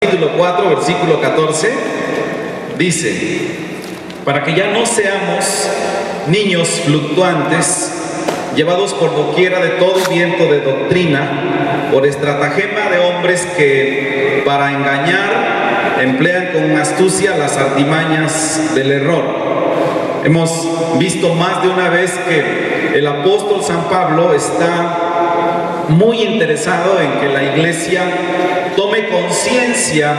capítulo 4, versículo 14, dice: para que ya no seamos niños fluctuantes, llevados por doquiera de todo viento de doctrina, por estratagema de hombres que para engañar emplean con astucia las artimañas del error. Hemos visto más de una vez que el apóstol San Pablo está muy interesado en que la iglesia tome conciencia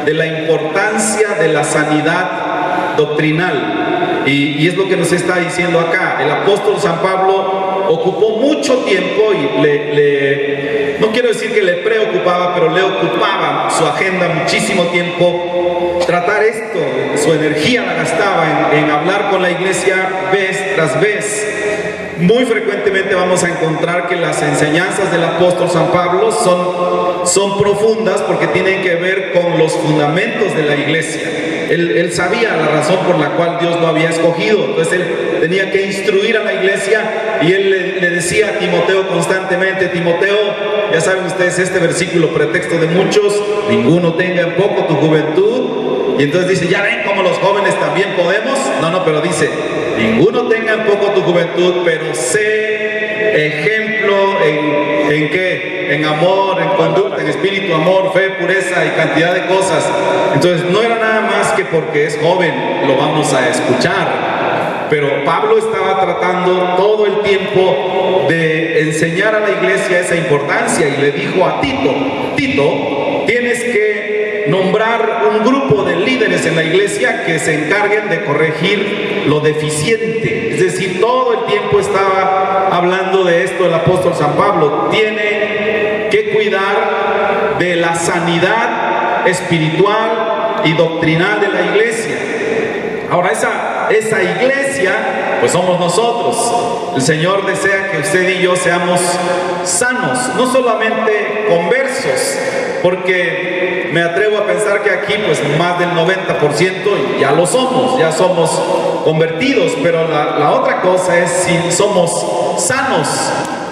de la importancia de la sanidad doctrinal, y es lo que nos está diciendo acá. El apóstol San Pablo ocupó mucho tiempo y no quiero decir que le preocupaba, pero le ocupaba su agenda muchísimo tiempo tratar esto. Su energía la gastaba en hablar con la iglesia vez tras vez. Muy frecuentemente vamos a encontrar que las enseñanzas del apóstol San Pablo son profundas porque tienen que ver con los fundamentos de la iglesia. Él sabía la razón por la cual Dios lo había escogido, entonces él tenía que instruir a la iglesia, y él le decía a Timoteo constantemente: Timoteo, ya saben ustedes este versículo, pretexto de muchos: ninguno tenga en poco tu juventud. Y entonces dice: ya ven cómo los jóvenes también podemos. No, pero dice: ninguno tenga en poco tu juventud, pero sé ejemplo en ¿qué? En amor, en conducta, en espíritu, amor, fe, pureza y cantidad de cosas. Entonces no era nada más que porque es joven lo vamos a escuchar, pero Pablo estaba tratando todo el tiempo de enseñar a la iglesia esa importancia, y le dijo a Tito: tienes que nombrar un grupo de líderes en la iglesia que se encarguen de corregir lo deficiente. Es decir, todo el tiempo estaba hablando de esto el apóstol San Pablo. Tiene que cuidar de la sanidad espiritual y doctrinal de la iglesia. Ahora, esa iglesia, pues somos nosotros. El Señor desea que usted y yo seamos sanos, no solamente conversos, porque me atrevo a pensar que aquí pues más del 90% ya lo somos, ya somos convertidos, pero la otra cosa es si somos sanos.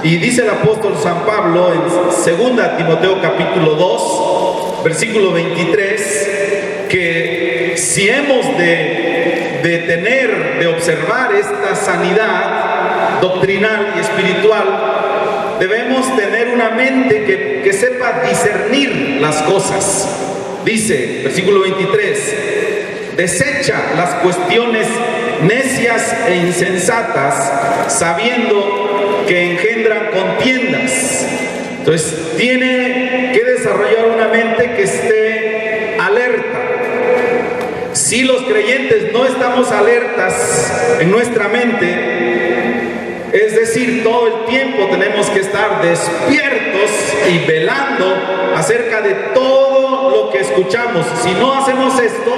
Y dice el apóstol San Pablo en 2 Timoteo capítulo 2, versículo 23, que si hemos de observar esta sanidad doctrinal y espiritual, debemos tener una mente que sepa discernir las cosas. Dice, versículo 23, desecha las cuestiones necias e insensatas, sabiendo que engendran contiendas. Entonces tiene que desarrollar una mente que esté alerta. Si los creyentes no estamos alertas en nuestra mente, es decir, todo el tiempo tenemos que estar despiertos y velando acerca de todo lo que escuchamos. Si no hacemos esto,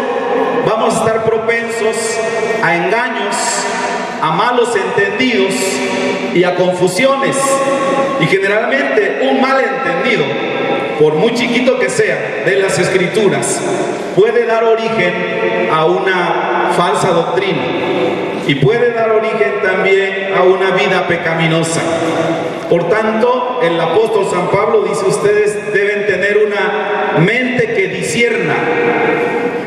vamos a estar propensos a engaños, a malos entendidos y a confusiones. Y generalmente un malentendido, por muy chiquito que sea, de las Escrituras, puede dar origen a una falsa doctrina y puede dar origen también a una vida pecaminosa. Por tanto, el apóstol San Pablo dice: ustedes deben tener una mente que discierna.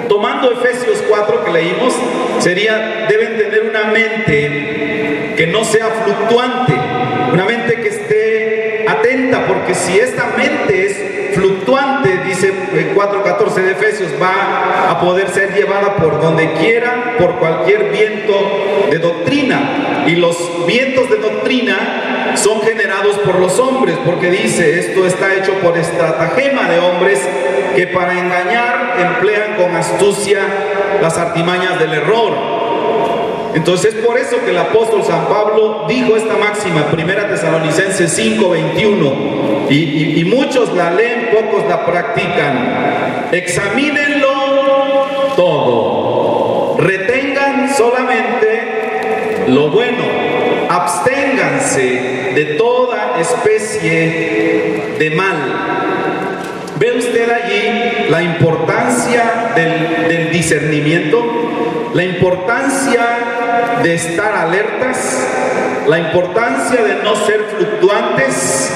Tomando Efesios 4 que leímos, deben tener una mente que no sea fluctuante, una mente que esté atenta, porque si esta mente es fluctuante, dice el 4:14 de Efesios, va a poder ser llevada por donde quiera, por cualquier viento de doctrina. Y los vientos de doctrina son generados por los hombres, porque dice: esto está hecho por estratagema de hombres que para engañar emplean con astucia las artimañas del error. Entonces es por eso que el apóstol San Pablo dijo esta máxima, 1 Tesalonicenses 5:21, y muchos la leen, pocos la practican. Examínenlo todo, retengan solamente lo bueno, absténganse de toda especie de mal. ¿Ve usted allí la importancia del discernimiento? La importancia de estar alertas, la importancia de no ser fluctuantes.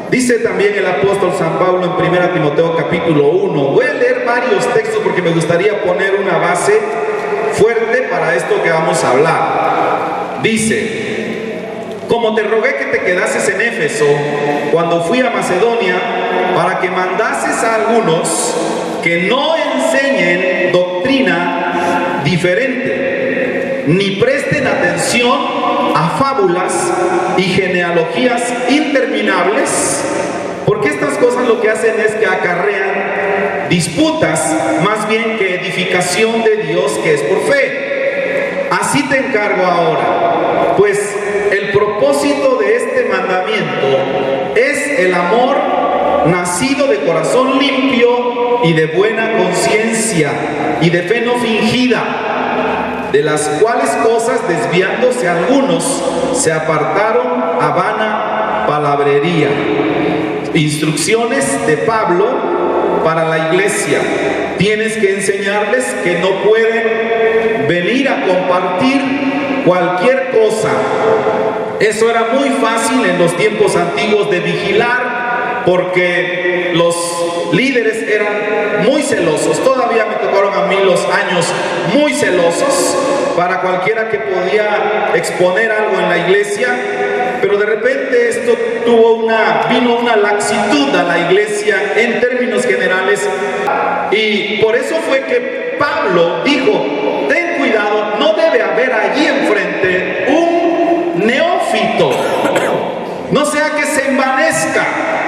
Dice también el apóstol San Pablo en 1 Timoteo capítulo 1. Voy a leer varios textos porque me gustaría poner una base fuerte para esto que vamos a hablar. Dice: como te rogué que te quedases en Éfeso cuando fui a Macedonia, para que mandases a algunos que no enseñen doctrina diferente, ni presten atención a fábulas y genealogías interminables, porque estas cosas lo que hacen es que acarrean disputas más bien que edificación de Dios, que es por fe. Así te encargo ahora, pues el propósito de este mandamiento es el amor nacido de corazón limpio y de buena conciencia y de fe no fingida, de las cuales cosas, desviándose algunos, se apartaron a vana palabrería. Instrucciones de Pablo para la iglesia. Tienes que enseñarles que no pueden venir a compartir cualquier cosa. Eso era muy fácil en los tiempos antiguos de vigilar, porque los líderes eran muy celosos. Todavía me tocaron a mí los años muy celosos para cualquiera que podía exponer algo en la iglesia, pero de repente esto vino una laxitud a la iglesia en términos generales, y por eso fue que Pablo dijo: ten cuidado, no debe haber allí enfrente un neófito, no sea que se envanezca.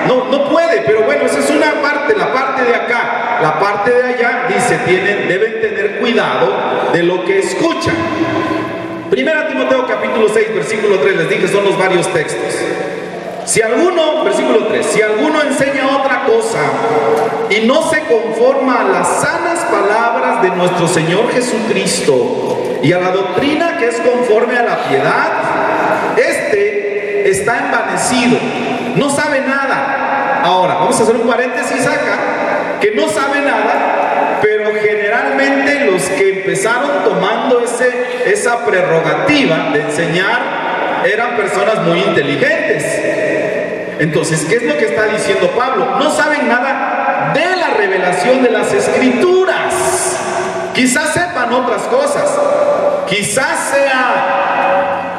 No puede, pero bueno, esa es una parte, la parte de acá. La parte de allá dice, deben tener cuidado de lo que escuchan. 1 Timoteo capítulo 6, versículo 3, les dije, son los varios textos. Versículo 3, si alguno enseña otra cosa y no se conforma a las sanas palabras de nuestro Señor Jesucristo y a la doctrina que es conforme a la piedad, este está envanecido, no sabe nada. Ahora, vamos a hacer un paréntesis acá, que no sabe nada, pero generalmente los que empezaron tomando esa prerrogativa de enseñar eran personas muy inteligentes. Entonces, ¿qué es lo que está diciendo Pablo? No saben nada de la revelación de las Escrituras. Quizás sepan otras cosas, quizás sea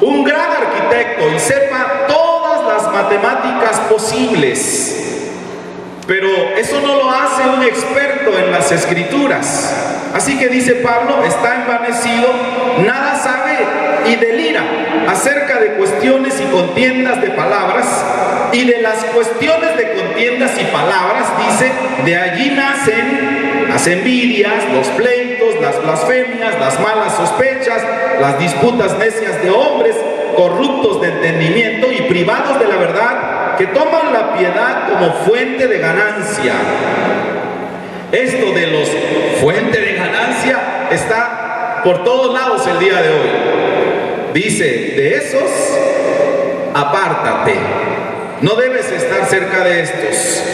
un gran arquitecto y sepa todas las matemáticas posibles, pero eso no lo hace un experto en las Escrituras. Así que dice Pablo, está envanecido, nada sabe y delira acerca de cuestiones y contiendas de palabras, y de las cuestiones de contiendas y palabras, dice, de allí nacen las envidias, los pleitos, las blasfemias, las malas sospechas, las disputas necias de hombres corruptos de entendimiento y privados de la verdad, que toman la piedad como fuente de ganancia. Esto de los fuente de ganancia está por todos lados el día de hoy. Dice, de esos apártate, no debes estar cerca de estos.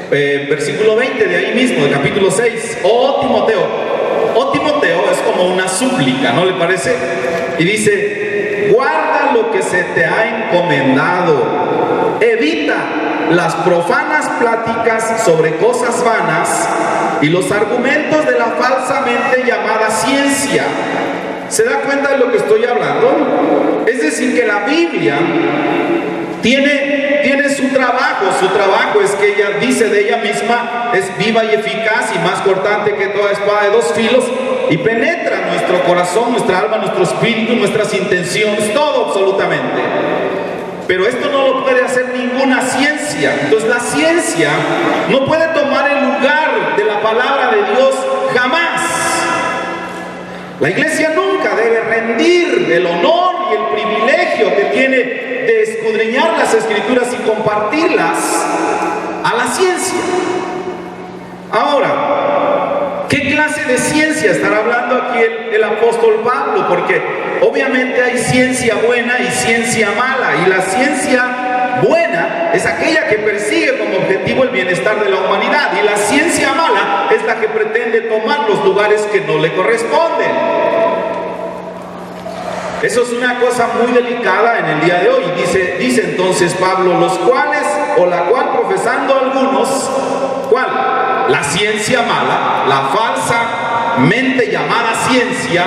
Versículo 20 de ahí mismo, de capítulo 6. Oh Timoteo es como una súplica, ¿no le parece? Y dice, guarda lo que se te ha encomendado, evita las profanas pláticas sobre cosas vanas y los argumentos de la falsamente llamada ciencia. ¿Se da cuenta de lo que estoy hablando? Es decir, que la Biblia tiene su trabajo es que ella dice de ella misma, es viva y eficaz y más cortante que toda espada de dos filos, y penetra nuestro corazón, nuestra alma, nuestro espíritu, nuestras intenciones, todo absolutamente. Pero esto no lo puede hacer ninguna ciencia. Entonces la ciencia no puede tomar el lugar de la palabra de Dios jamás. La iglesia nunca debe rendir el honor y el privilegio que tiene de escudriñar las Escrituras y compartirlas a la ciencia. Ahora, ¿qué clase de ciencia estará hablando aquí el apóstol Pablo? Porque obviamente hay ciencia buena y ciencia mala, y la ciencia buena es aquella que persigue como objetivo el bienestar de la humanidad, y la ciencia mala es la que pretende tomar los lugares que no le corresponden. Eso es una cosa muy delicada en el día de hoy. Dice entonces Pablo, los cuales o la cual profesando algunos, ¿cuál? La ciencia mala, la falsamente llamada ciencia,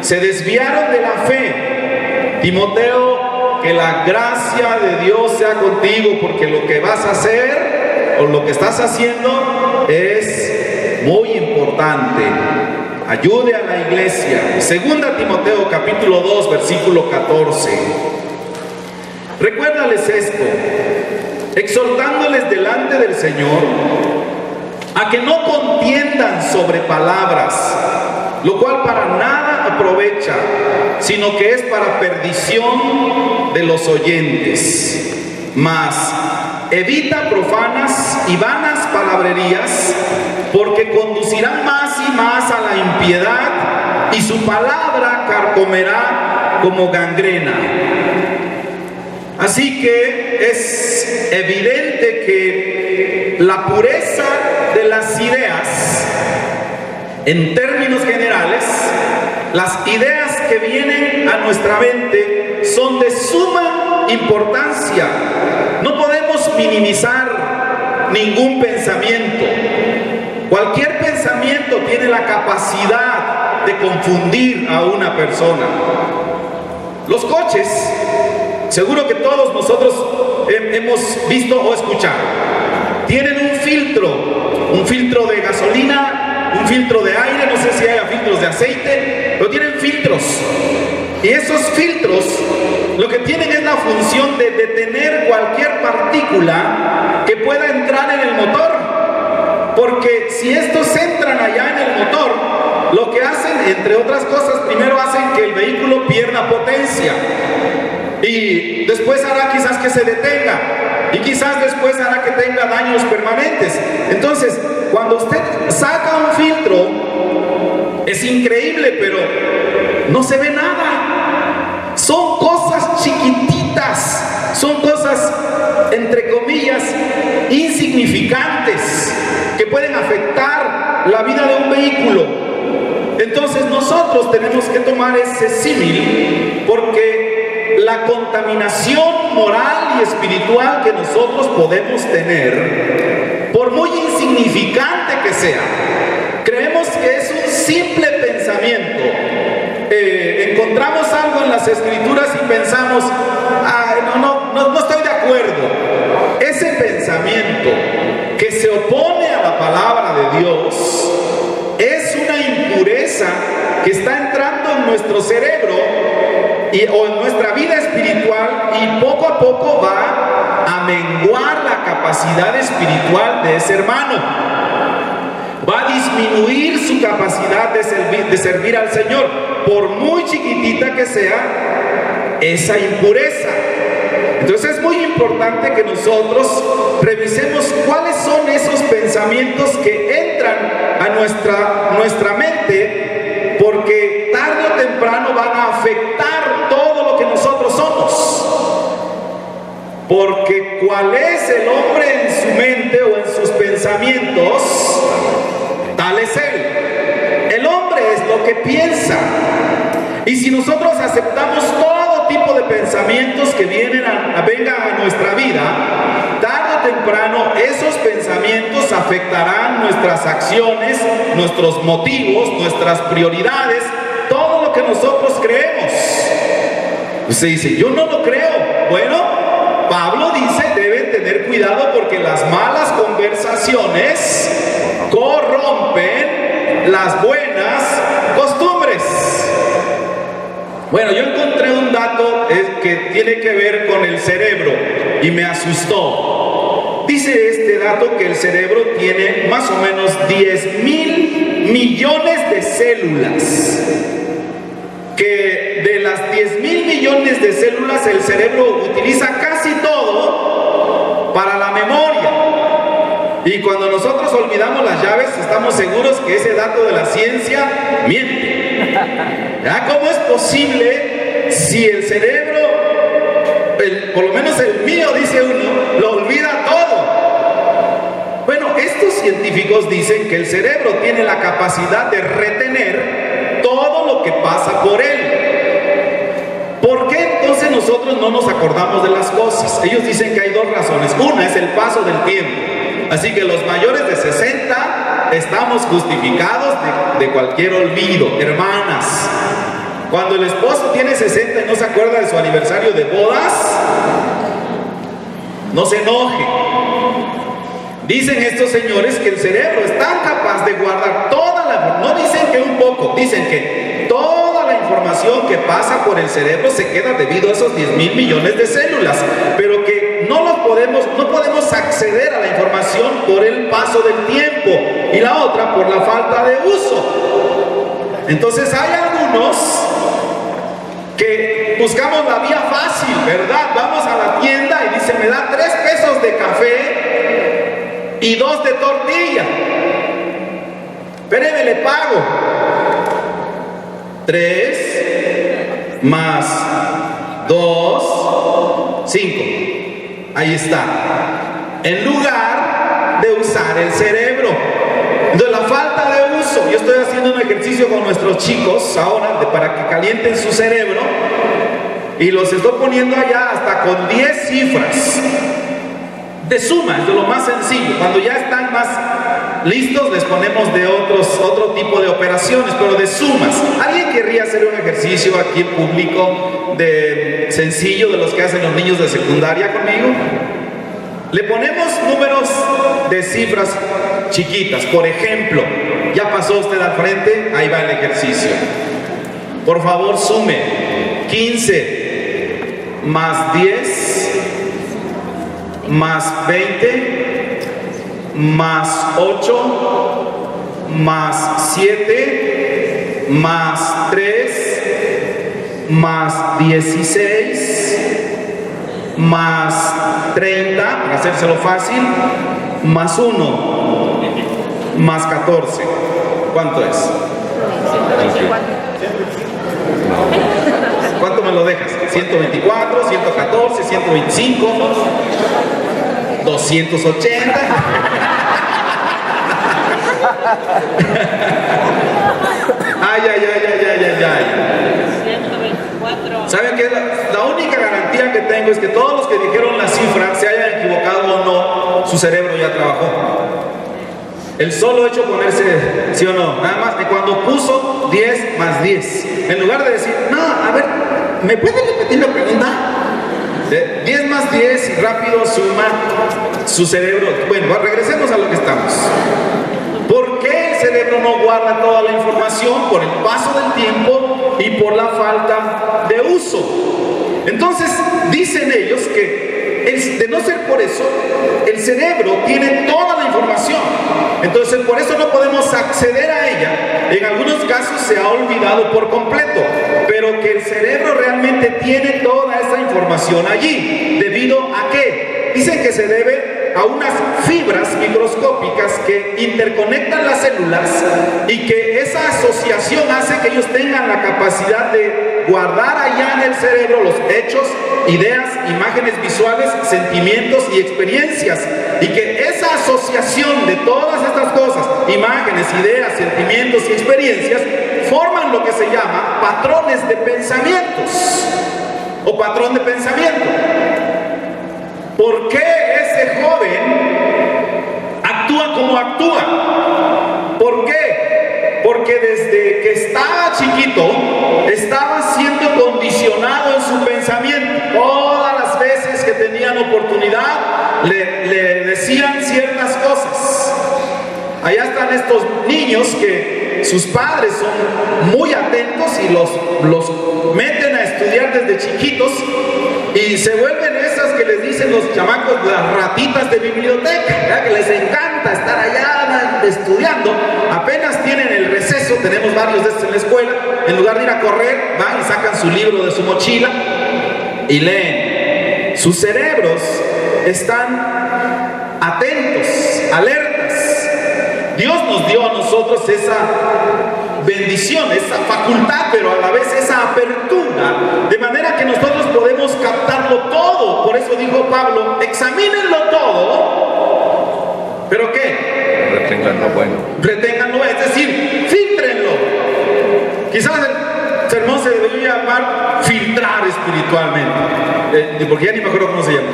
se desviaron de la fe. Timoteo, que la gracia de Dios sea contigo, porque lo que vas a hacer o lo que estás haciendo es muy importante. Ayude a la iglesia. Segunda Timoteo capítulo 2 versículo 14. Recuérdales esto, exhortándoles delante del Señor a que no contiendan sobre palabras, lo cual para nada aprovecha, sino que es para perdición de los oyentes. Mas evita profanas y vanas palabrerías, porque conducirán más y más a la impiedad, y su palabra carcomerá como gangrena. Así que es evidente que la pureza de las ideas, en términos generales, las ideas que vienen a nuestra mente son de suma importancia. No podemos minimizar ningún pensamiento. Cualquier pensamiento tiene la capacidad de confundir a una persona. Los coches, seguro que todos nosotros hemos visto o escuchado, tienen un filtro de gasolina, un filtro de aire, no sé si haya filtros de aceite, pero tienen filtros. Y esos filtros lo que tienen es la función de detener cualquier partícula que pueda entrar en el motor. Porque si estos entran allá en el motor, lo que hacen, entre otras cosas, primero hacen que el vehículo pierda potencia. Y después hará quizás que se detenga. Y quizás después hará que tenga daños permanentes. Entonces, cuando usted saca un filtro, es increíble, pero no se ve nada. Son cosas chiquititas, son cosas, entre comillas, insignificantes, que pueden afectar la vida de un vehículo. Entonces nosotros tenemos que tomar ese símil, porque la contaminación moral y espiritual que nosotros podemos tener, por muy insignificante que sea, creemos que es un simple pensamiento. Encontramos algo en las escrituras y pensamos, no estoy de acuerdo. Ese pensamiento que se opone a la palabra de Dios es una impureza que está entrando en nuestro cerebro o en nuestra vida espiritual, y poco a poco va a menguar la capacidad espiritual de ese hermano. Va a disminuir su capacidad de servir al Señor, por muy chiquitita que sea esa impureza. Entonces es muy importante que nosotros revisemos cuáles son esos pensamientos que entran a nuestra mente, porque tarde o temprano van a afectar todo lo que nosotros somos. Porque cuál es el hombre en su mente o en sus pensamientos, tal es él. El hombre es lo que piensa. Y si nosotros aceptamos todo tipo de pensamientos que vengan a nuestra vida, tarde o temprano esos pensamientos afectarán nuestras acciones, nuestros motivos, nuestras prioridades, todo lo que nosotros creemos. Usted dice, yo no lo creo. Bueno, Pablo dice, deben tener cuidado porque las malas conversaciones corrompen las buenas costumbres. Bueno, yo encontré un dato que tiene que ver con el cerebro y me asustó. Dice este dato que el cerebro tiene más o menos 10,000 millones de células. Que de las 10,000 millones de células, el cerebro utiliza casi todo para la memoria. Y cuando nosotros olvidamos las llaves, estamos seguros que ese dato de la ciencia miente. ¿Ya? ¿Cómo es posible si el cerebro, por lo menos el mío, dice uno, lo olvida todo? Bueno, estos científicos dicen que el cerebro tiene la capacidad de retener todo lo que pasa por él. ¿Por qué entonces nosotros no nos acordamos de las cosas? Ellos dicen que hay dos razones. Una es el paso del tiempo. Así que los mayores de 60 estamos justificados de cualquier olvido. Hermanas, cuando el esposo tiene 60 y no se acuerda de su aniversario de bodas, no se enoje. Dicen estos señores que el cerebro es tan capaz de guardar toda la... No dicen que un poco, dicen que toda la información que pasa por el cerebro se queda debido a esos 10.000 millones de células, pero que no podemos acceder a la información por el paso del tiempo, y la otra por la falta de uso. Entonces hay algunos que buscamos la vía fácil, ¿verdad? Vamos a la tienda y dice, me da 3 pesos de café y 2 de tortilla. Espéreme, le pago. 3 más 2, 5. Ahí está. En lugar de usar el cerebro. Entonces la falta de uso. Yo estoy haciendo un ejercicio con nuestros chicos ahora para que calienten su cerebro, y los estoy poniendo allá hasta con 10 cifras de suma, es de lo más sencillo. Cuando ya están más listos les ponemos de otro tipo de operaciones, pero de sumas. ¿Alguien querría hacer un ejercicio aquí en público sencillo de los que hacen los niños de secundaria conmigo? Le ponemos números de cifras chiquitas. Por ejemplo, ya pasó usted al frente, ahí va el ejercicio. Por favor, sume 15 más 10 más 20 más 8 más 7 más 3 más 16 más 30, para hacérselo fácil, más 1 más 14. ¿Cuánto es? 124. ¿Cuánto me lo dejas? 124, 114, 125, 280. Ay, ay, ay, ay, ay, ay, ay. 124. ¿Saben qué? La única garantía que tengo es que todos los que dijeron la cifra, se hayan equivocado o no, su cerebro ya trabajó. El solo hecho de ponerse, sí o no, nada más que cuando puso 10 más 10, en lugar de decir, no, a ver, ¿me pueden repetir la pregunta? 10 más 10 y rápido suma su cerebro. Bueno, regresemos a lo que estamos. ¿Por qué el cerebro no guarda toda la información? Por el paso del tiempo y por la falta de uso. Entonces, dicen ellos que de no ser por eso, el cerebro tiene toda la información. Entonces, por eso no podemos acceder a ella. En algunos casos se ha olvidado por completo, pero que el cerebro realmente tiene toda esa información allí. ¿Debido a qué? Dicen que se debe a unas fibras microscópicas que interconectan las células, y que esa asociación hace que ellos tengan la capacidad de guardar allá en el cerebro los hechos, ideas, imágenes visuales, sentimientos y experiencias, y que esa asociación de todas estas cosas, imágenes, ideas, sentimientos y experiencias, forman lo que se llama patrones de pensamientos o patrón de pensamiento. ¿Por qué ese joven actúa como actúa? ¿Por qué? Porque desde que estaba chiquito estaba siendo condicionado en su pensamiento. Todas las veces que tenían oportunidad le decían ciertas cosas. Allá están estos niños que sus padres son muy atentos y los meten a estudiar desde chiquitos, y se vuelven esas que les dicen los chamacos las ratitas de biblioteca, ¿verdad? Que les encanta estar allá estudiando. Apenas tienen el receso, tenemos varios de estos en la escuela, en lugar de ir a correr, van y sacan su libro de su mochila y leen. Sus cerebros están atentos, alertas. Dios nos dio a nosotros esa bendición, esa facultad, pero a la vez esa apertura, de manera que nosotros podemos captarlo todo. Por eso dijo Pablo, examínenlo todo, ¿pero qué? Retengan lo bueno. Reténganlo, es decir, fíltrenlo. Quizás el sermón se debería llamar filtrar espiritualmente, porque ya ni me acuerdo cómo se llama.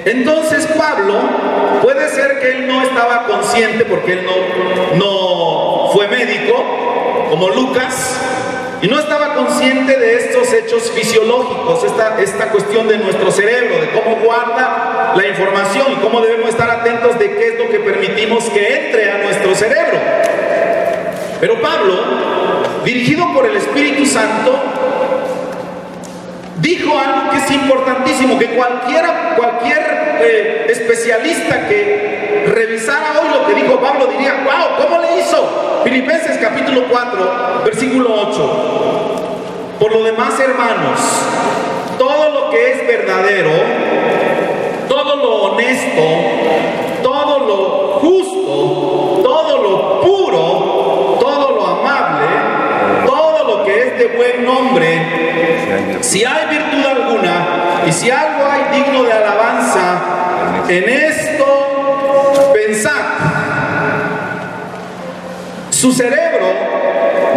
Entonces Pablo, puede ser que él no estaba consciente porque él no fue médico como Lucas, y no estaba consciente de estos hechos fisiológicos, esta cuestión de nuestro cerebro, de cómo guarda la información y cómo debemos estar atentos de qué es lo que permitimos que entre a nuestro cerebro. Pero Pablo, dirigido por el Espíritu Santo, dijo algo que es importantísimo, que cualquier especialista que revisara hoy lo que dijo Pablo diría: wow, ¿cómo le hizo? Filipenses capítulo 4, versículo 8. Por lo demás, hermanos, todo lo que es verdadero, todo lo honesto, todo lo justo, todo lo puro, todo lo amable, todo lo que es de buen nombre, si hay virtud alguna y si algo hay digno de alabanza, en esto pensad. Su cerebro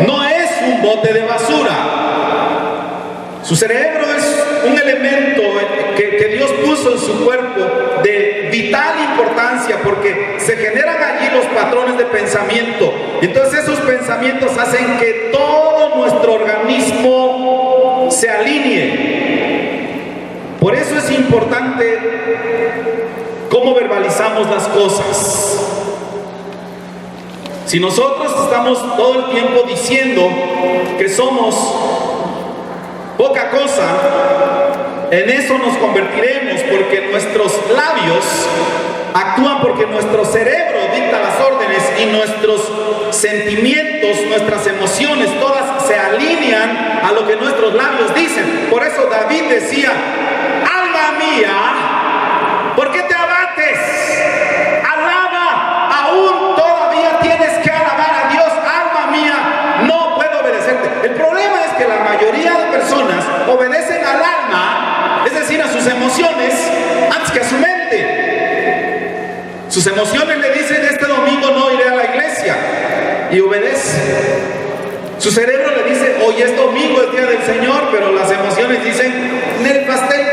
no es un bote de basura. Su cerebro es un elemento que Dios puso en su cuerpo de vital importancia, porque se generan allí los patrones de pensamiento. Entonces esos pensamientos hacen que todo nuestro organismo se alinee. Por eso es importante cómo verbalizamos las cosas. Si nosotros estamos todo el tiempo diciendo que somos poca cosa, en eso nos convertiremos, porque nuestros labios actúan porque nuestro cerebro dicta las órdenes y nuestros sentimientos, nuestras emociones, todas se alinean a lo que nuestros labios dicen. Por eso David decía: alma mía, ¿por qué te abates? Alaba, aún todavía tienes que alabar a Dios. Alma mía, no puedo obedecerte. El problema es que la mayoría de personas obedecen al alma, es decir, a sus emociones, antes que a su mente. Sus emociones le dicen: este domingo no iré a la iglesia, y obedece. Su cerebro le dice: hoy es domingo, es día del Señor, pero las emociones dicen: en el pastel,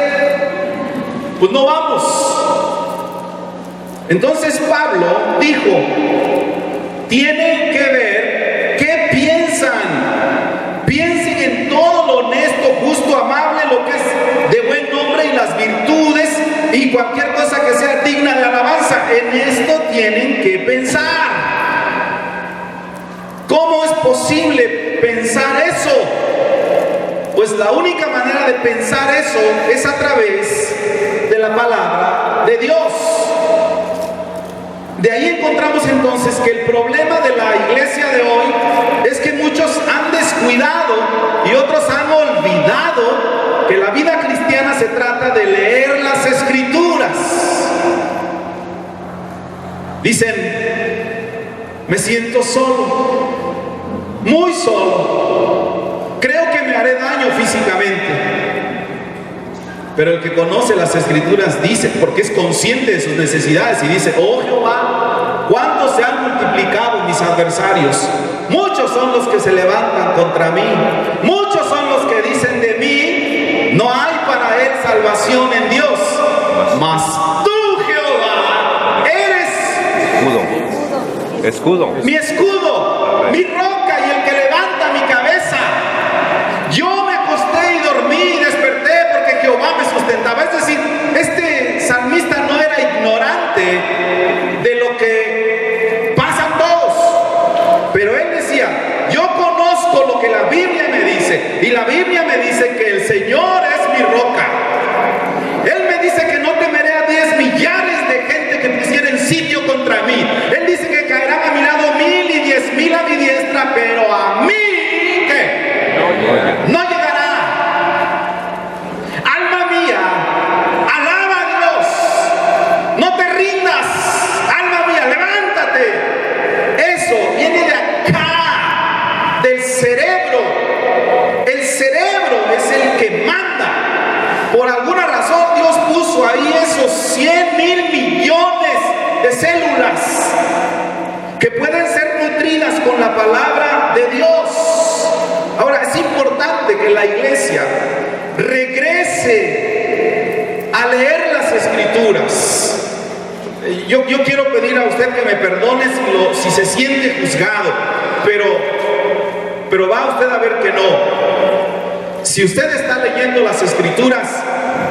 pues no vamos. Entonces Pablo dijo: tienen que ver qué piensan. Piensen en todo lo honesto, justo, amable, lo que es de buen nombre, y las virtudes y cualquier cosa que sea digna de alabanza. En esto tienen que pensar. ¿Cómo es posible pensar eso? Pues la única manera de pensar eso es a través de la palabra de Dios. De ahí encontramos entonces que el problema de la iglesia de hoy es que muchos han descuidado y otros han olvidado que la vida cristiana se trata de leer las Escrituras. Dicen: me siento solo, muy solo, creo que me haré daño físicamente. Pero el que conoce las Escrituras dice, porque es consciente de sus necesidades, y dice: oh Jehová, ¿cuántos se han multiplicado mis adversarios? Muchos son los que se levantan contra mí, muchos son los que dicen de mí: no hay para él salvación en Dios. Mas tú, Jehová, eres escudo, mi escudo, mi roca y el que levanta mi cabeza. Yo me acosté y dormí y desperté porque Jehová me sustentaba. Es decir, este salmista no era ignorante de lo que pasan todos, pero él decía: yo conozco lo que la Biblia me dice, y la Biblia me dice que el Señor es mi roca. Él me dice que no temeré a 10 millares de gente que pusieren sitio contra mí. Él dice que caerán a mi lado 1000 y 10,000 a mi diestra, pero a mí, ¿qué? No llegará. Alma mía, alaba a Dios, no te rindas. Alma mía, levántate. Eso viene de acá, del cerebro. El cerebro es el que manda. Por alguna razón Dios puso ahí esos 100,000 millones de células que la iglesia regrese a leer las Escrituras. Yo quiero pedir a usted que me perdone si se siente juzgado, pero va usted a ver que no. Si usted está leyendo las Escrituras,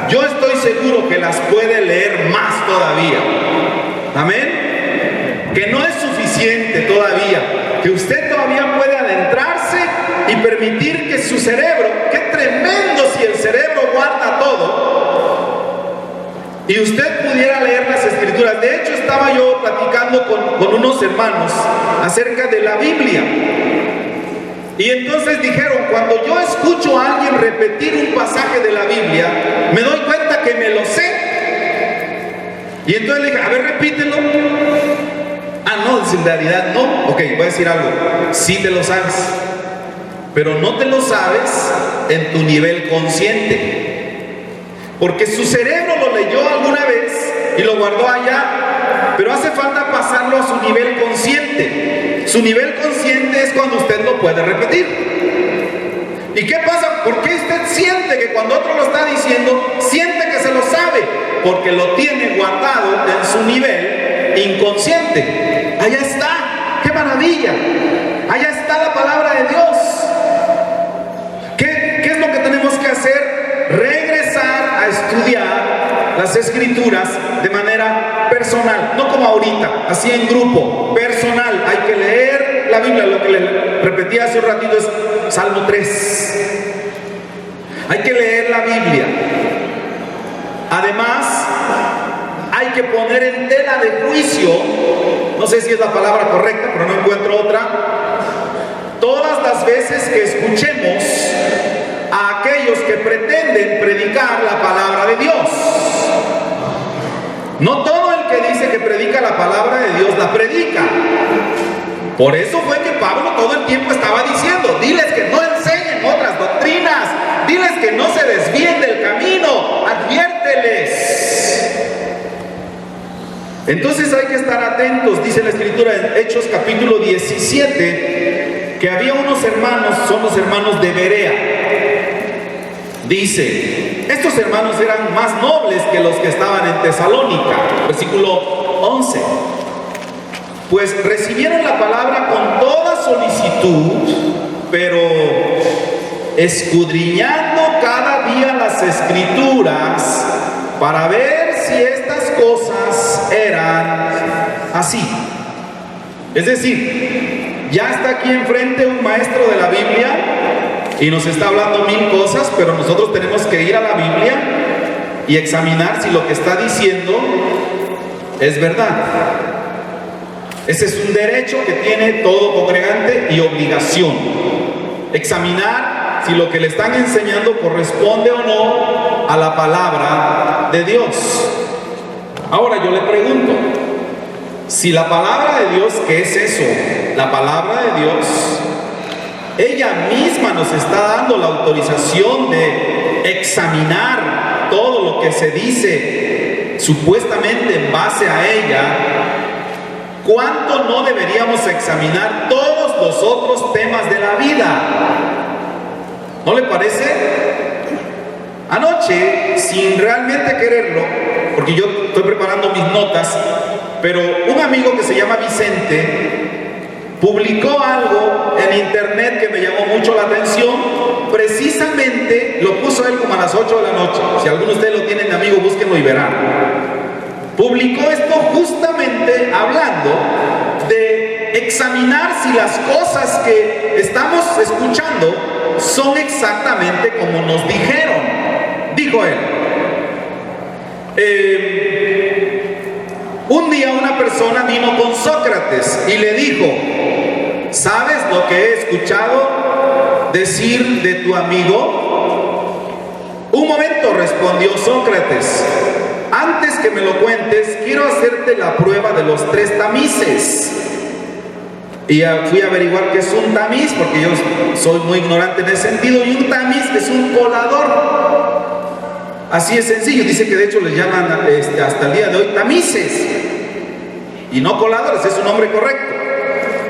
yo estoy seguro que las puede leer más todavía. Amén. Que no es suficiente todavía, que usted todavía puede adentrarse y permitir que su cerebro, qué tremendo si el cerebro guarda todo, y usted pudiera leer las Escrituras. De hecho, estaba yo platicando con unos hermanos acerca de la Biblia. Y entonces dijeron, cuando yo escucho a alguien repetir un pasaje de la Biblia, me doy cuenta que me lo sé. Y entonces le dije, a ver, repítelo. Ah, no, en realidad no. Ok, voy a decir algo. Sí te lo sabes, pero no te lo sabes en tu nivel consciente. Porque su cerebro lo leyó alguna vez y lo guardó allá, pero hace falta pasarlo a su nivel consciente. Su nivel consciente es cuando usted lo puede repetir. ¿Y qué pasa? ¿Por qué usted siente que cuando otro lo está diciendo, siente que se lo sabe? Porque lo tiene guardado en su nivel inconsciente. Allá está. ¡Qué maravilla! Allá está la palabra de Dios. ¿Qué es lo que tenemos que hacer? Regresar a estudiar las Escrituras de manera personal, no como ahorita, así en grupo, personal. Hay que leer la Biblia. Lo que le repetí hace un ratito es Salmo 3. Hay que leer la Biblia. Además, hay que poner en tela de juicio, no sé si es la palabra correcta, pero no encuentro otra, todas las veces que escuchemos a aquellos que pretenden predicar la palabra de Dios. No todo el que dice que predica la palabra de Dios la predica. Por eso fue que Pablo todo el tiempo estaba diciendo, diles que no enseñen otras doctrinas, diles que no se desvíen del camino, adviérteles. Entonces hay que estar atentos. Dice la Escritura en Hechos capítulo 17 que había unos hermanos, son los hermanos de Berea. Dice, estos hermanos eran más nobles que los que estaban en Tesalónica. Versículo 11. Pues recibieron la palabra con toda solicitud, pero escudriñando cada día las Escrituras para ver si estas cosas eran así. Es decir, ya está aquí enfrente un maestro de la Biblia y nos está hablando mil cosas, pero nosotros tenemos que ir a la Biblia y examinar si lo que está diciendo es verdad. Ese es un derecho que tiene todo congregante y obligación. Examinar si lo que le están enseñando corresponde o no a la palabra de Dios. Ahora yo le pregunto, si la palabra de Dios, ¿qué es eso? La palabra de Dios, ella misma nos está dando la autorización de examinar todo lo que se dice supuestamente en base a ella. ¿Cuánto no deberíamos examinar todos los otros temas de la vida? ¿No le parece? Anoche, sin realmente quererlo, porque yo estoy preparando mis notas, pero un amigo que se llama Vicente publicó algo en internet que me llamó mucho la atención. Precisamente lo puso él como a las 8 de la noche. Si alguno de ustedes lo tienen de amigo, búsquenlo y verán. Publicó esto justamente hablando de examinar si las cosas que estamos escuchando son exactamente como nos dijeron. Dijo él, un día una persona vino con Sócrates y le dijo, ¿sabes lo que he escuchado decir de tu amigo? Un momento, respondió Sócrates. Antes que me lo cuentes, quiero hacerte la prueba de los 3 tamices. Y fui a averiguar qué es un tamiz, porque yo soy muy ignorante en ese sentido. Y un tamiz es un colador. Así es sencillo. Dice que de hecho les llaman hasta el día de hoy tamices y no coladores, es un nombre correcto.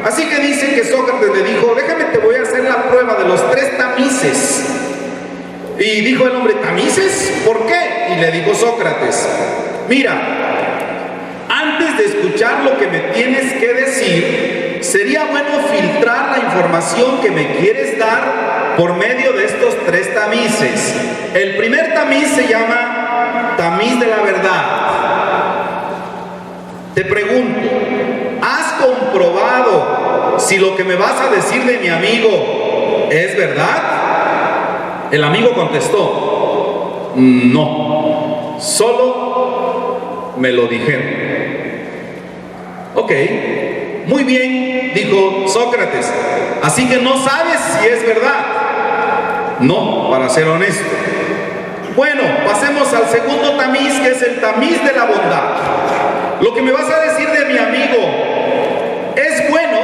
Así que dice que Sócrates le dijo, déjame te voy a hacer la prueba de los 3 tamices. Y dijo el hombre: ¿tamices? ¿Por qué? Y le dijo Sócrates: mira, antes de escuchar lo que me tienes que decir, sería bueno filtrar la información que me quieres dar por medio de estos 3 tamices. El primer tamiz se llama tamiz de la verdad. Te pregunto, ¿has comprobado si lo que me vas a decir de mi amigo es verdad? El amigo contestó: no, solo me lo dijeron. Ok, muy bien, dijo Sócrates, así que no sabes si es verdad. No, para ser honesto. Bueno, pasemos al segundo tamiz, que es el tamiz de la bondad. Lo que me vas a decir de mi amigo, ¿es bueno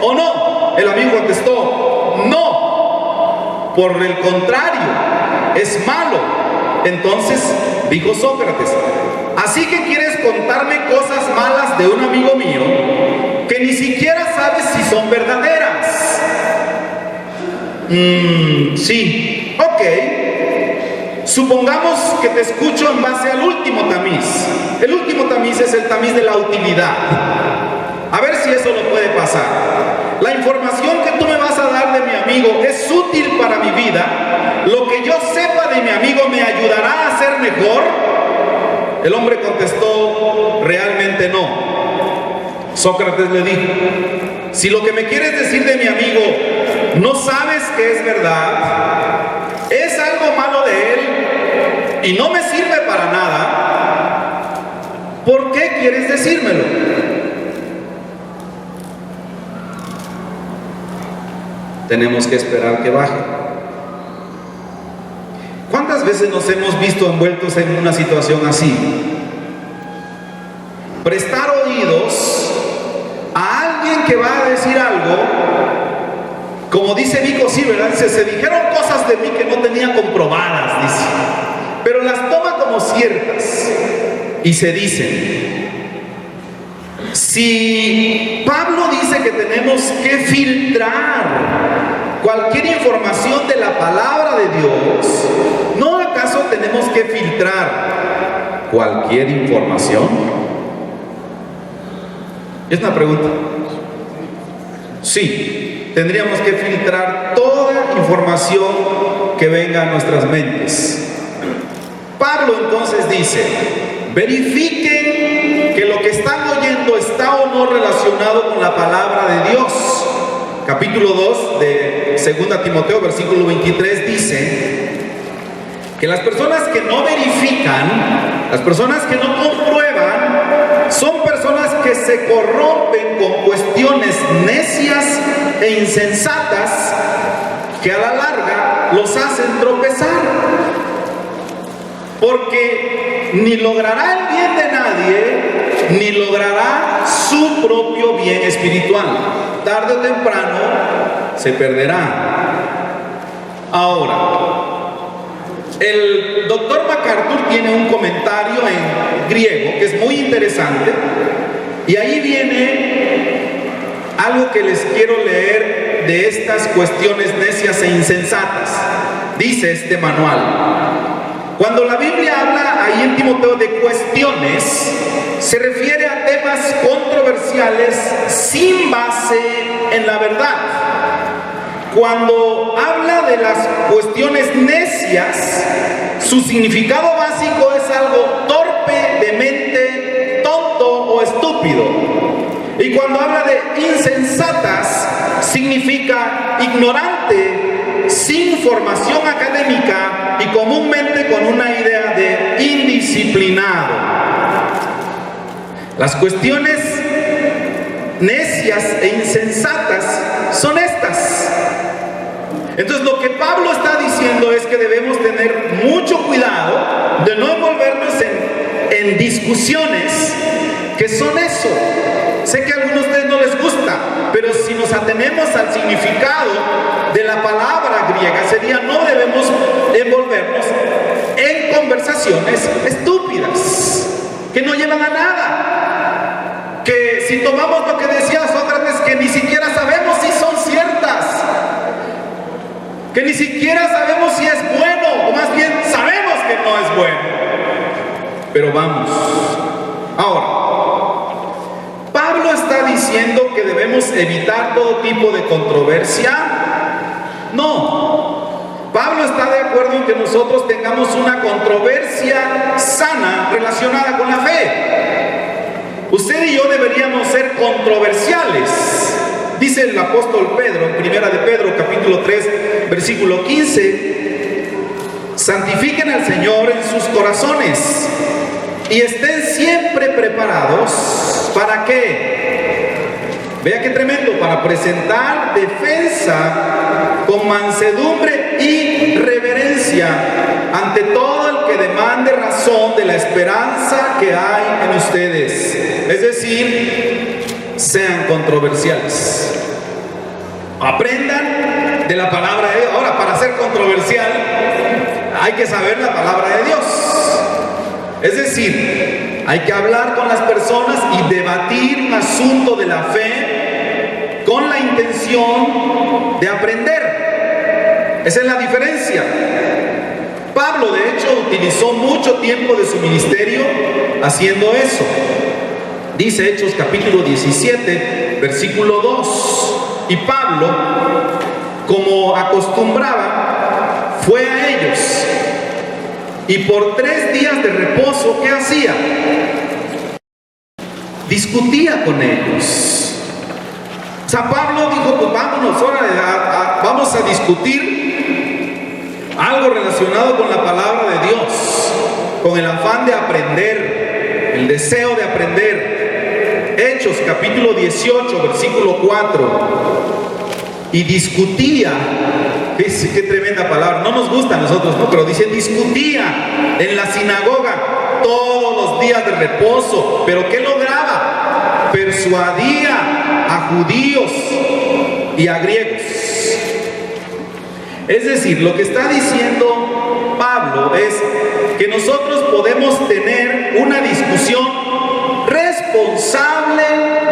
o no? El amigo contestó: no, por el contrario, es malo. Entonces dijo Sócrates: así que quieres contarme cosas malas de un amigo mío que ni siquiera sabes si son verdaderas. Sí, ok. Supongamos que te escucho en base al último tamiz. El último tamiz es el tamiz de la utilidad. A ver si eso lo puede pasar. La información que tú me vas a dar de mi amigo es útil para mi vida. Lo que yo sepa de mi amigo me ayudará a ser mejor. El hombre contestó: realmente no. Sócrates le dijo: si lo que me quieres decir de mi amigo no sabes que es verdad, es algo malo de él y no me sirve para nada, ¿por qué quieres decírmelo? Tenemos que esperar que baje. ¿Cuántas veces nos hemos visto envueltos en una situación así? Prestar oídos a alguien que va a decir algo, como dice Vico, sí, ¿verdad? Dice: se dijeron cosas de mí que no tenía comprobadas, dice, pero las toma como ciertas y se dicen. Si Pablo dice que tenemos que filtrar cualquier información de la palabra de Dios, ¿no acaso tenemos que filtrar cualquier información? Es una pregunta. Sí, tendríamos que filtrar toda información que venga a nuestras mentes. Pablo entonces dice: verifiquen que lo que están oyendo está o no relacionado con la palabra de Dios. Capítulo 2 de 2 Timoteo, versículo 23 dice que las personas que no verifican, las personas que no comprueban, son personas que se corrompen con cuestiones necias e insensatas que a la larga los hacen tropezar. Porque ni logrará el bien de nadie, ni logrará su propio bien espiritual. Tarde o temprano se perderá. Ahora, el doctor MacArthur tiene un comentario en griego que es muy interesante, y ahí viene algo que les quiero leer de estas cuestiones necias e insensatas. Dice este manual: cuando la Biblia habla ahí en Timoteo de cuestiones, se refiere a temas controversiales sin base en la verdad. Cuando habla de las cuestiones necias, su significado básico es algo torpe, demente, tonto o estúpido. Y cuando habla de insensatas, significa ignorante, sin formación académica y comúnmente con una idea de indisciplinado. Las cuestiones necias e insensatas son estas. Entonces lo que Pablo está diciendo es que debemos tener mucho cuidado de no envolvernos en discusiones que son eso. Sé que a algunos de ustedes no les gusta, pero si nos atenemos al significado de la palabra griega, sería: no debemos envolvernos en conversaciones estúpidas que no llevan a nada. Que si tomamos lo que decía Sócrates, que ni siquiera sabemos si son ciertas. que ni siquiera sabemos si es bueno, o más bien sabemos que no es bueno. Pero vamos. Ahora, Pablo está diciendo que debemos evitar todo tipo de controversia. No. Pablo está de acuerdo en que nosotros tengamos una controversia sana relacionada con la fe. Usted y yo deberíamos ser controversiales. Dice el apóstol Pedro, en primera de Pedro, capítulo 3, versículo 15, santifiquen al Señor en sus corazones y estén siempre preparados. ¿Para qué? Vea qué tremendo, para presentar defensa con mansedumbre y reverencia ante todo el que demande razón de la esperanza que hay en ustedes. Es decir, sean controversiales. Aprendan de la palabra de Dios. Ahora, para ser controversial hay que saber la palabra de Dios. Es decir, hay que hablar con las personas y debatir un asunto de la fe con la intención de aprender. Esa es la diferencia. Pablo, de hecho, utilizó mucho tiempo de su ministerio haciendo eso. Dice Hechos capítulo 17, versículo 2. Y Pablo, como acostumbraba, fue a ellos. Y por 3 días de reposo, ¿qué hacía? Discutía con ellos. O sea, Pablo dijo, pues vámonos, órale, vamos a discutir algo relacionado con la palabra de Dios, con el afán de aprender, el deseo de aprender. Hechos capítulo 18, versículo 4. Y discutía. Qué tremenda palabra. No nos gusta a nosotros, ¿no? Pero dice discutía en la sinagoga todos los días de reposo. ¿Pero qué lograba? Persuadía a judíos y a griegos. Es decir, lo que está diciendo Pablo es que nosotros podemos tener una discusión responsable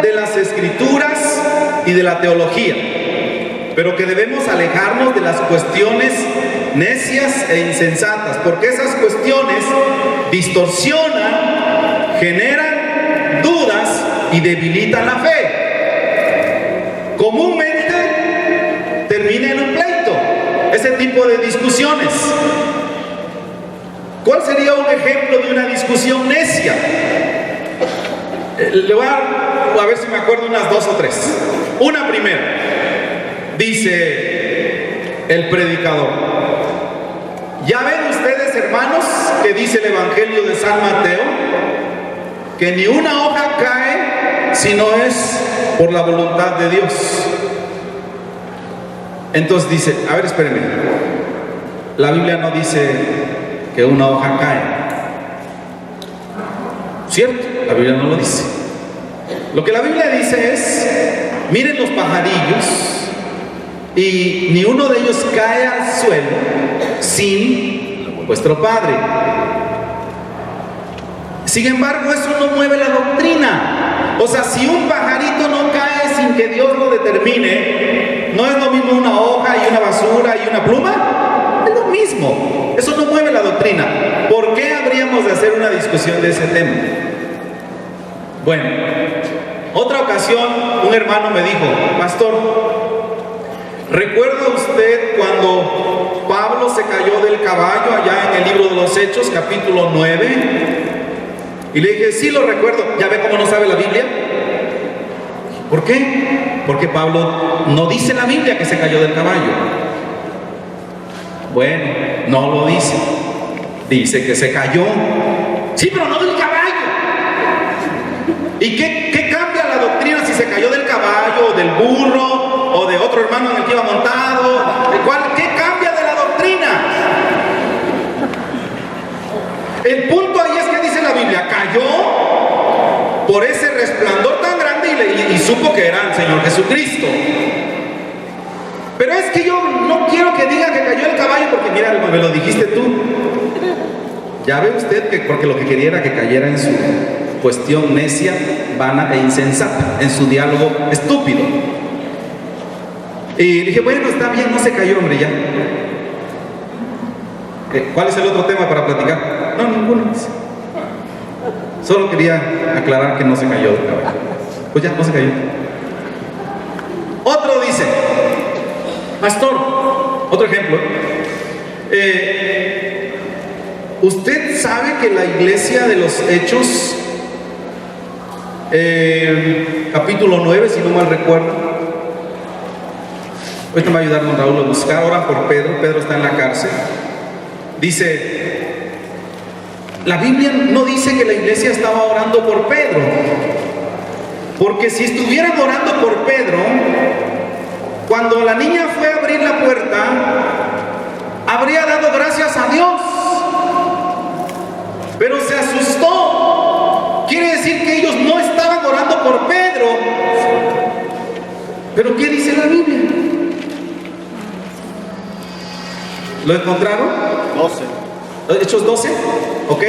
de las escrituras y de la teología, pero que debemos alejarnos de las cuestiones necias e insensatas, porque esas cuestiones distorsionan, generan dudas y debilitan la fe. Comúnmente termina en un pleito ese tipo de discusiones. ¿Cuál sería un ejemplo de una discusión necia? Le voy a ver si me acuerdo unas 2 o 3. Una primera. Dice el predicador: ya ven ustedes, hermanos, que dice el Evangelio de San Mateo, que ni una hoja cae si no es por la voluntad de Dios. Entonces dice, a ver, espérenme, la Biblia no dice que una hoja cae, ¿cierto? La Biblia no lo dice. Lo que la Biblia dice es, miren los pajarillos, y ni uno de ellos cae al suelo sin vuestro Padre. Sin embargo, eso no mueve la doctrina. O sea, si un pajarito no cae sin que Dios lo determine, ¿no es lo mismo una hoja y una basura y una pluma? Es lo mismo. Eso no mueve la doctrina. ¿Por qué habríamos de hacer una discusión de ese tema? Bueno, otra ocasión un hermano me dijo: pastor, ¿recuerda usted cuando Pablo se cayó del caballo allá en el libro de los Hechos, capítulo 9? Y le dije, sí lo recuerdo. ¿Ya ve cómo no sabe la Biblia? ¿Por qué? Porque Pablo no dice en la Biblia que se cayó del caballo. Bueno, no lo dice. Dice que se cayó. Sí, pero no del caballo. ¿Y qué cambia la doctrina si se cayó del caballo, o del burro, o de otro hermano en el que iba montado? ¿Qué cambia de la doctrina? El punto ahí es que dice la Biblia, cayó por ese resplandor tan grande y supo que era el Señor Jesucristo. Pero es que yo no quiero que diga que cayó el caballo, porque mira, me lo dijiste tú. Ya ve usted que porque lo que quería era que cayera en su cuestión necia, vana e insensata, en su diálogo estúpido. Y dije, bueno, está bien, no se cayó, hombre, ya. ¿Cuál es el otro tema para platicar? No, ninguno. Solo quería aclarar que no se cayó. Pues ya, no se cayó. Otro dice, pastor, otro ejemplo. ¿Usted sabe que la iglesia de los Hechos, capítulo 9, si no mal recuerdo, ahorita me va a ayudar don Raúl a buscar, oran por Pedro, Pedro está en la cárcel, dice, la Biblia no dice que la iglesia estaba orando por Pedro, porque si estuvieran orando por Pedro, cuando la niña fue a abrir la puerta, habría dado gracias a Dios, pero se asustó. Quiere decir que ellos no estaban orando por Pedro. ¿Pero qué dice la Biblia? ¿Lo encontraron? 12. Hechos 12, ¿ok?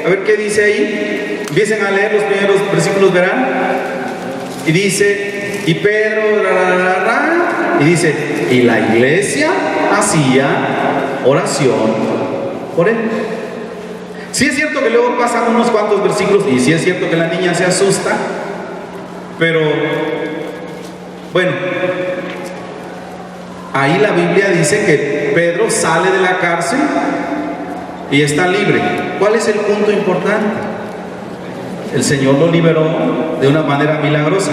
A ver qué dice ahí. Empiecen a leer los primeros versículos, verán. Y dice, y Pedro, y dice, y la iglesia hacía oración por él. Sí es cierto que luego pasan unos cuantos versículos y sí es cierto que la niña se asusta, pero bueno, ahí la Biblia dice que Pedro sale de la cárcel y está libre. ¿Cuál es el punto importante? El Señor lo liberó de una manera milagrosa.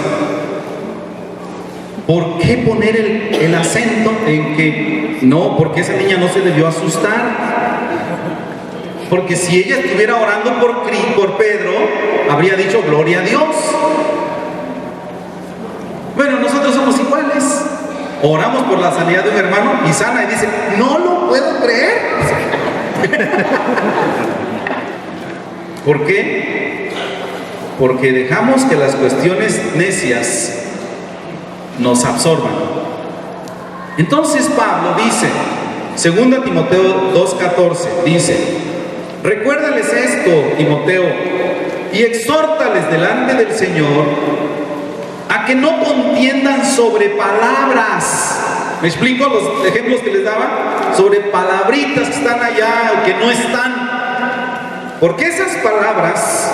¿Por qué poner el acento en que no? Porque esa niña no se debió asustar. Porque si ella estuviera orando por Pedro, habría dicho gloria a Dios. Bueno, nosotros somos iguales. Oramos por la sanidad de un hermano y sana y dice, no lo puedo creer. ¿Por qué? Porque dejamos que las cuestiones necias nos absorban. Entonces Pablo dice, 2 Timoteo 2:14, dice, recuérdales esto, Timoteo, y exhórtales delante del Señor a que no contiendan sobre palabras. ¿Me explico los ejemplos que les daba? Sobre palabritas que están allá o que no están. Porque esas palabras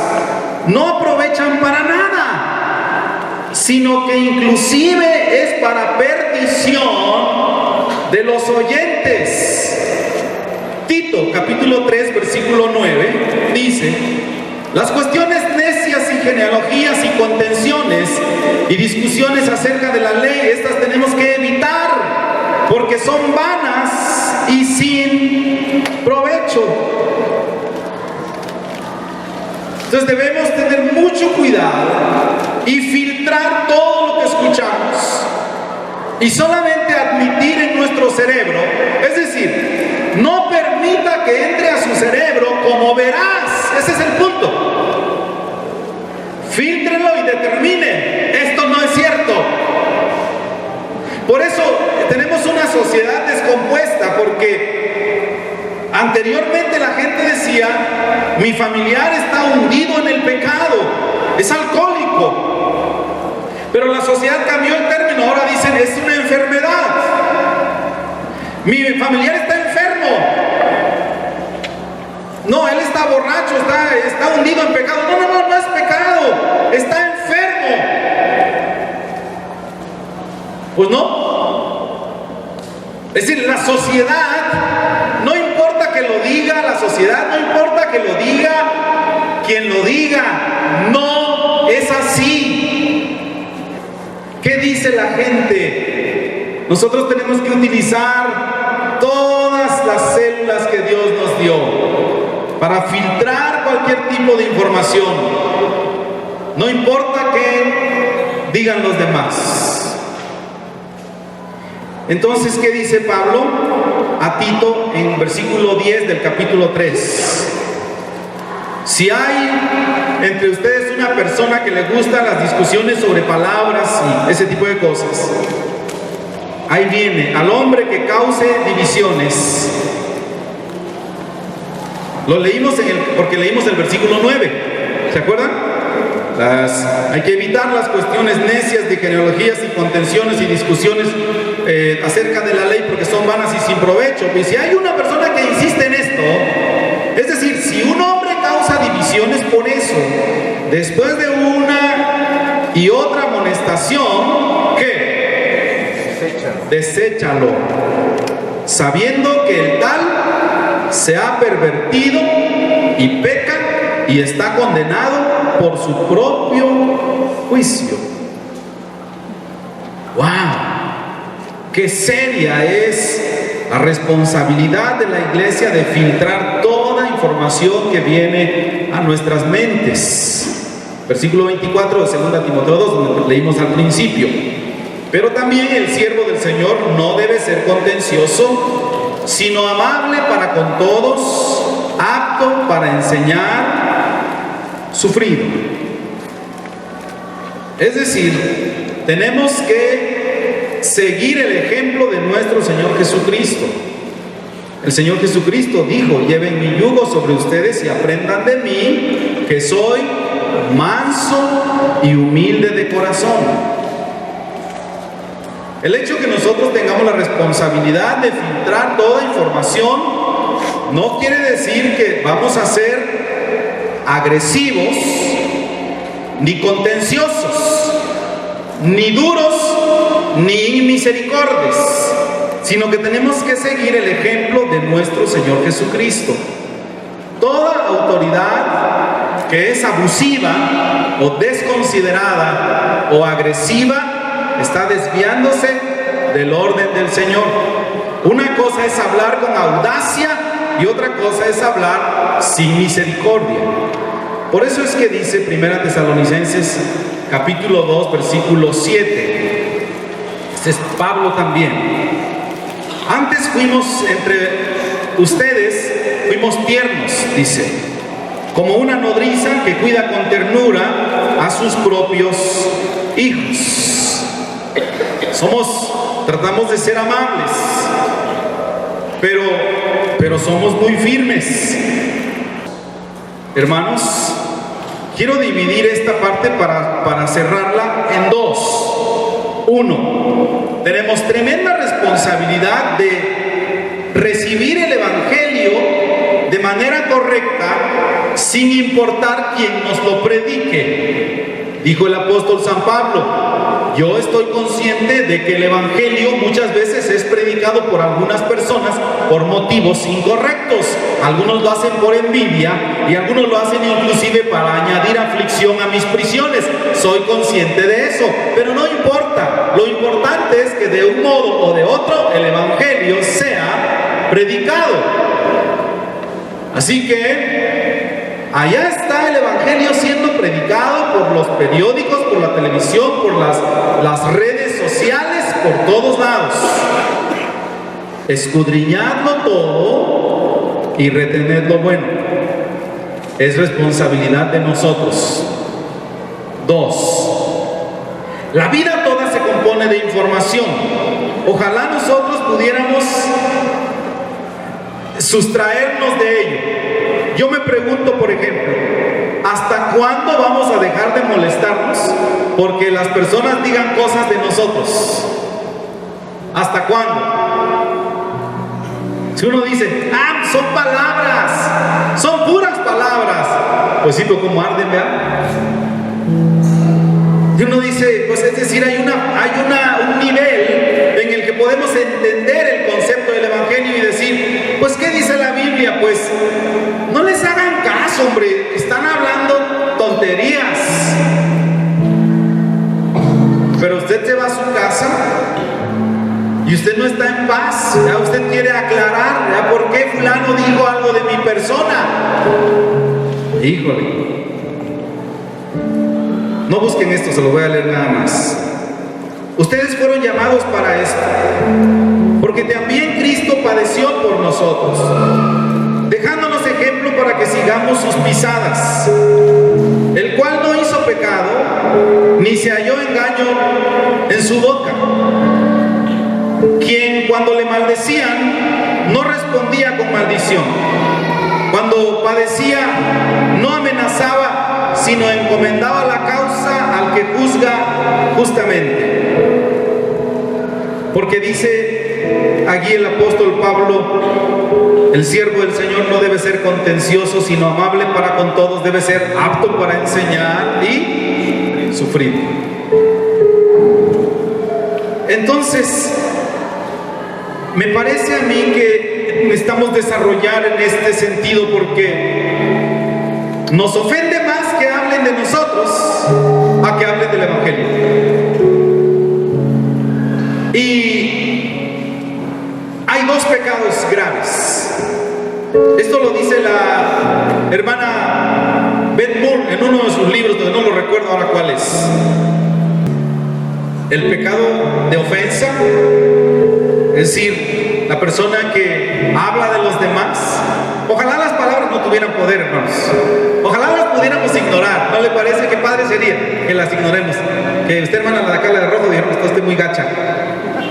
no aprovechan para nada, sino que inclusive es para perdición de los oyentes. Tito, capítulo 3, versículo 9, dice, las cuestiones necias y genealogías y contenciones y discusiones acerca de la ley, estas tenemos que evitar, porque son vanas y sin provecho. Entonces debemos tener mucho cuidado y filtrar todo lo que escuchamos y solamente admitir en nuestro cerebro, es decir, no permita que entre a su cerebro como verás. Ese es el punto. Fíltrelo y determine, esto no es cierto. Por eso tenemos una sociedad descompuesta, porque anteriormente la gente decía, mi familiar está hundido en el pecado, es alcohólico. Pero la sociedad cambió el término, ahora dicen, es una enfermedad. Mi familiar está enfermo. No, él está borracho, está hundido en pecado. No es pecado, está enfermo. Pues no. Es decir, la sociedad, no importa que lo diga la sociedad, no importa que lo diga quien lo diga, no es así. ¿Qué dice la gente? Nosotros tenemos que utilizar todas las células que Dios nos dio para filtrar cualquier tipo de información. No importa qué digan los demás. Entonces, ¿qué dice Pablo a Tito en versículo 10 del capítulo 3? Si hay entre ustedes una persona que le gustan las discusiones sobre palabras y ese tipo de cosas, ahí viene, al hombre que cause divisiones. Lo leímos porque leímos el versículo 9, ¿se acuerdan? Hay que evitar las cuestiones necias de genealogías y contenciones y discusiones acerca de la ley porque son vanas y sin provecho. Y si hay una persona que insiste en esto, es decir, si un hombre causa divisiones por eso, después de una y otra amonestación, ¿qué? Deséchalo, sabiendo que el tal se ha pervertido y peca y está condenado por su propio juicio. ¡Wow! ¡Qué seria es la responsabilidad de la iglesia de filtrar toda información que viene a nuestras mentes! Versículo 24 de 2 Timoteo 2, donde leímos al principio. Pero también el siervo del Señor no debe ser contencioso, sino amable para con todos, apto para enseñar, sufrido. Es decir, tenemos que seguir el ejemplo de nuestro Señor Jesucristo. El Señor Jesucristo dijo: lleven mi yugo sobre ustedes y aprendan de mí, que soy manso y humilde de corazón. El hecho que nosotros tengamos la responsabilidad de filtrar toda información no quiere decir que vamos a ser agresivos, ni contenciosos, ni duros, ni misericordias, sino que tenemos que seguir el ejemplo de nuestro Señor Jesucristo. Toda autoridad que es abusiva o desconsiderada o agresiva está desviándose del orden del Señor. Una cosa es hablar con audacia y otra cosa es hablar sin misericordia. Por eso es que dice 1 Tesalonicenses capítulo 2 versículo 7. Este es Pablo también. Antes fuimos entre ustedes, fuimos tiernos, dice, como una nodriza que cuida con ternura a sus propios hijos. Tratamos de ser amables, pero somos muy firmes. Hermanos, quiero dividir esta parte para cerrarla en dos. Uno, tenemos tremenda responsabilidad de recibir el Evangelio de manera correcta, sin importar quién nos lo predique. Dijo el apóstol San Pablo: yo estoy consciente de que el Evangelio muchas veces es predicado por algunas personas por motivos incorrectos. Algunos lo hacen por envidia y algunos lo hacen inclusive para añadir aflicción a mis prisiones. Soy consciente de eso, pero no importa. Lo importante es que de un modo o de otro el Evangelio sea predicado. Así que allá está el Evangelio siendo predicado por los periódicos, por la televisión, por las redes sociales, por todos lados. Escudriñadlo todo y retened lo bueno. Es responsabilidad de nosotros. 2. La vida toda se compone de información. Ojalá nosotros pudiéramos sustraernos de ello. Yo me pregunto, por ejemplo, ¿hasta cuándo vamos a dejar de molestarnos porque las personas digan cosas de nosotros? ¿Hasta cuándo? Si uno dice: son palabras, son puras palabras, pues sí, pero como arden, ¿verdad? Y uno dice, pues es decir, hay un nivel en el que podemos entender el concepto del Evangelio y decir, pues ¿qué dice la Biblia? Pues no les hagan caso, hombre, están hablando tonterías. Pero usted se va a su casa y usted no está en paz, ¿ya? Usted quiere aclarar, ¿ya? ¿Por qué fulano dijo algo de mi persona? Híjole. No busquen esto, se lo voy a leer nada más. Ustedes fueron llamados para esto, porque también Cristo padeció por nosotros, dejándonos ejemplo para que sigamos sus pisadas, el cual no hizo pecado, ni se halló engaño en su boca, quien cuando le maldecían no respondía con maldición, cuando padecía no amenazaba, sino encomendaba la causa al que juzga justamente. Porque dice aquí el apóstol Pablo, el siervo del Señor no debe ser contencioso, sino amable para con todos, debe ser apto para enseñar y sufrir. Entonces, me parece a mí que necesitamos desarrollar en este sentido, porque nos ofende más que hablen de nosotros a que hablen del Evangelio. Y hay dos pecados graves. Esto lo dice la hermana Beth Moore en uno de sus libros, donde no lo recuerdo ahora cuál es. El pecado de ofensa, es decir, la persona que habla de los demás. Ojalá las palabras no tuvieran poder, hermanos. Ojalá las pudiéramos ignorar. ¿No le parece que padre sería que las ignoremos? Que usted, hermana, la de acá, la de rojo, dijeron que está usted muy gacha.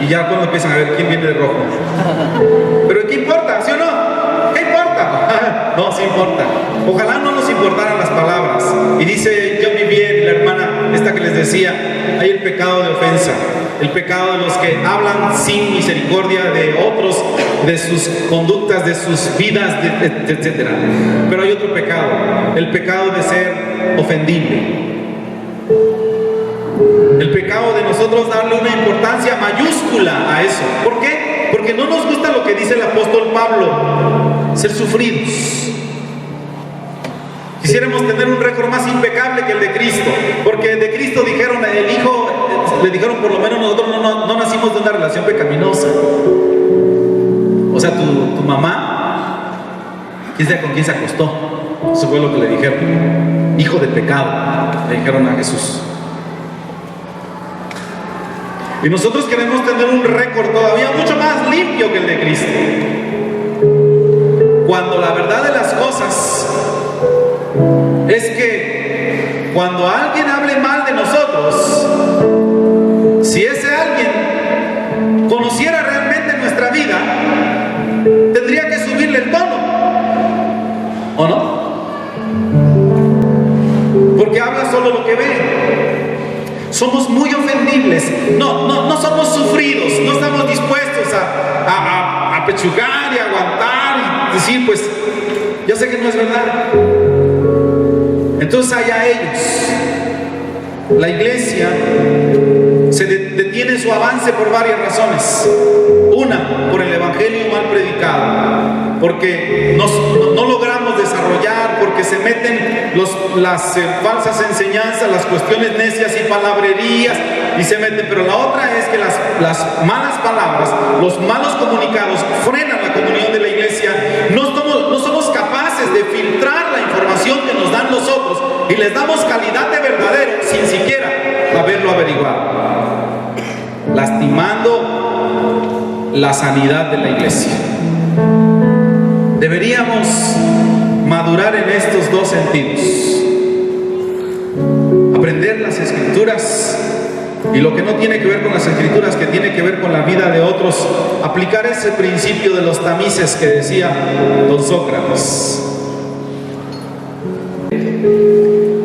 Y ya cuando empiezan a ver quién viene de rojo. Pero ¿qué importa? ¿Sí o no? ¿Qué importa? No, sí importa. Ojalá no nos importaran las palabras. Y dice John Vivier, la hermana esta que les decía, hay el pecado de ofensa, el pecado de los que hablan sin misericordia de otros, de sus conductas, de sus vidas, etc. Pero hay otro pecado, el pecado de ser ofendible. El pecado de nosotros darle una importancia mayúscula a eso. ¿Por qué? Porque no nos gusta lo que dice el apóstol Pablo, ser sufridos. Quisiéramos tener un récord más impecable que el de Cristo, porque de Cristo dijeron, el Hijo, le dijeron, por lo menos nosotros no nacimos de una relación pecaminosa. O sea, tu mamá, quién sabe con quién se acostó. Eso fue lo que le dijeron. Hijo de pecado, le dijeron a Jesús. Y nosotros queremos tener un récord todavía mucho más limpio que el de Cristo. Cuando la verdad de las cosas es que cuando alguien hable mal de nosotros, si ese alguien conociera realmente nuestra vida, tendría que subirle el tono, ¿o no? Porque habla solo lo que ve. Somos muy ofendibles, no somos sufridos, no estamos dispuestos a pechugar y aguantar y decir, pues, yo sé que no es verdad. Entonces allá ellos. La iglesia se detiene su avance por varias razones. Una, por el evangelio mal predicado, porque no logramos desarrollar, porque se meten las falsas enseñanzas, las cuestiones necias y palabrerías, y se meten. Pero la otra es que las malas palabras, los malos comunicados frenan la comunión de la iglesia. No somos capaces de filtrar la información que nos dan los otros y les damos calidad de verdadero sin siquiera haberlo averiguado, lastimando la sanidad de la iglesia. Deberíamos madurar en estos dos sentidos: aprender las escrituras y lo que no tiene que ver con las escrituras, que tiene que ver con la vida de otros, aplicar ese principio de los tamices que decía don Sócrates.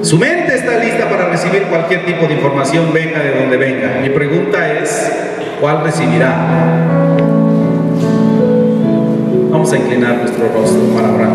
Su mente está lista para recibir cualquier tipo de información, venga de donde venga. Mi pregunta es, ¿cuál recibirá? Vamos a inclinar nuestro rostro para orar.